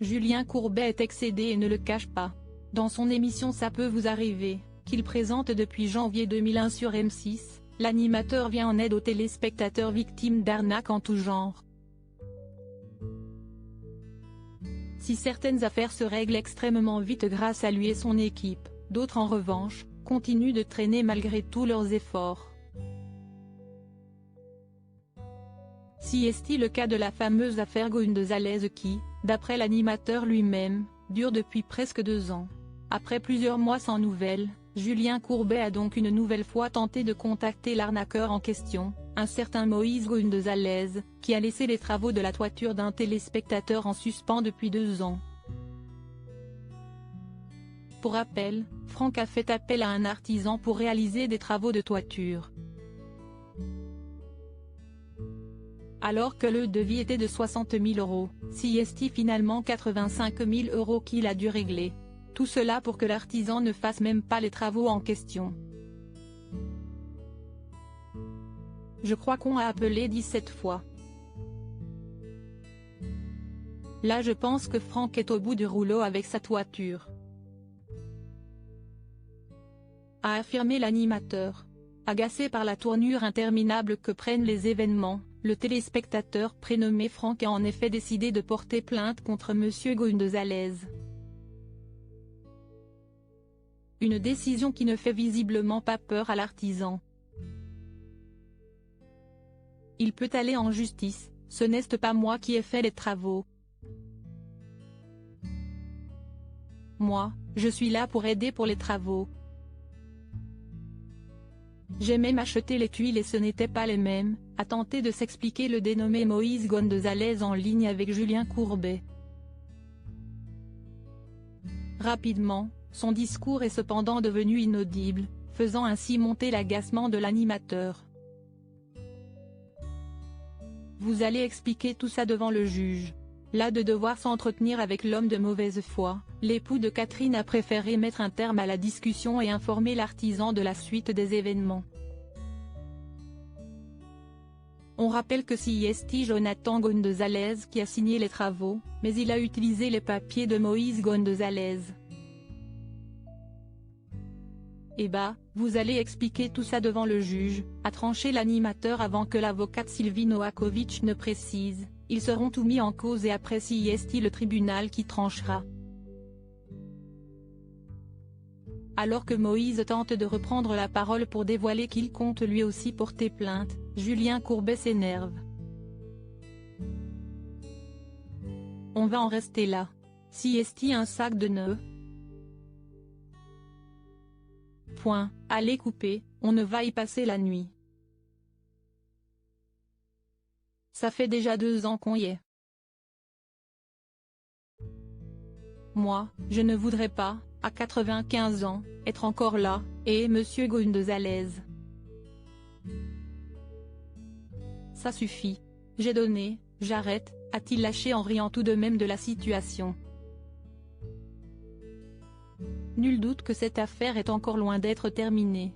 Julien Courbet est excédé et ne le cache pas. Dans son émission Ça peut vous arriver, qu'il présente depuis janvier 2001 sur M6, l'animateur vient en aide aux téléspectateurs victimes d'arnaques en tout genre. Si certaines affaires se règlent extrêmement vite grâce à lui et son équipe, d'autres en revanche, continuent de traîner malgré tous leurs efforts. Si est-il le cas de la fameuse affaire Gonzalez qui, d'après l'animateur lui-même, dure depuis presque 2 ans. Après plusieurs mois sans nouvelles, Julien Courbet a donc une nouvelle fois tenté de contacter l'arnaqueur en question, un certain Moïse Gonzalez, qui a laissé les travaux de la toiture d'un téléspectateur en suspens depuis 2 ans. Pour rappel, Franck a fait appel à un artisan pour réaliser des travaux de toiture. Alors que le devis était de 60 000 €, c'est finalement 85 000 € qu'il a dû régler. Tout cela pour que l'artisan ne fasse même pas les travaux en question. Je crois qu'on a appelé 17 fois. Là je pense que Franck est au bout du rouleau avec sa toiture, a affirmé l'animateur. Agacé par la tournure interminable que prennent les événements, le téléspectateur prénommé Franck a en effet décidé de porter plainte contre Monsieur Gonzalez. Une décision qui ne fait visiblement pas peur à l'artisan. Il peut aller en justice, ce n'est pas moi qui ai fait les travaux. Moi, je suis là pour aider pour les travaux. J'ai même acheté les tuiles et ce n'étaient pas les mêmes, a tenté de s'expliquer le dénommé Moïse Gonzalez en ligne avec Julien Courbet. Rapidement, son discours est cependant devenu inaudible, faisant ainsi monter l'agacement de l'animateur. Vous allez expliquer tout ça devant le juge. Là de devoir s'entretenir avec l'homme de mauvaise foi, l'époux de Catherine a préféré mettre un terme à la discussion et informer l'artisan de la suite des événements. On rappelle que c'est Jonathan Gonzalez qui a signé les travaux, mais il a utilisé les papiers de Moïse Gonzalez. Eh bah, vous allez expliquer tout ça devant le juge, a tranché l'animateur avant que l'avocate Sylvie Novakovic ne précise. Ils seront tous mis en cause et après c'est le tribunal qui tranchera. Alors que Moïse tente de reprendre la parole pour dévoiler qu'il compte lui aussi porter plainte, Julien Courbet s'énerve. On va en rester là. Si un sac de nœuds. Point, allez couper, on ne va y passer la nuit. Ça fait déjà 2 ans qu'on y est. Moi, je ne voudrais pas, à 95 ans, être encore là, et Monsieur Gonzalez. Ça suffit. J'ai donné, j'arrête, a-t-il lâché en riant tout de même de la situation. Nul doute que cette affaire est encore loin d'être terminée.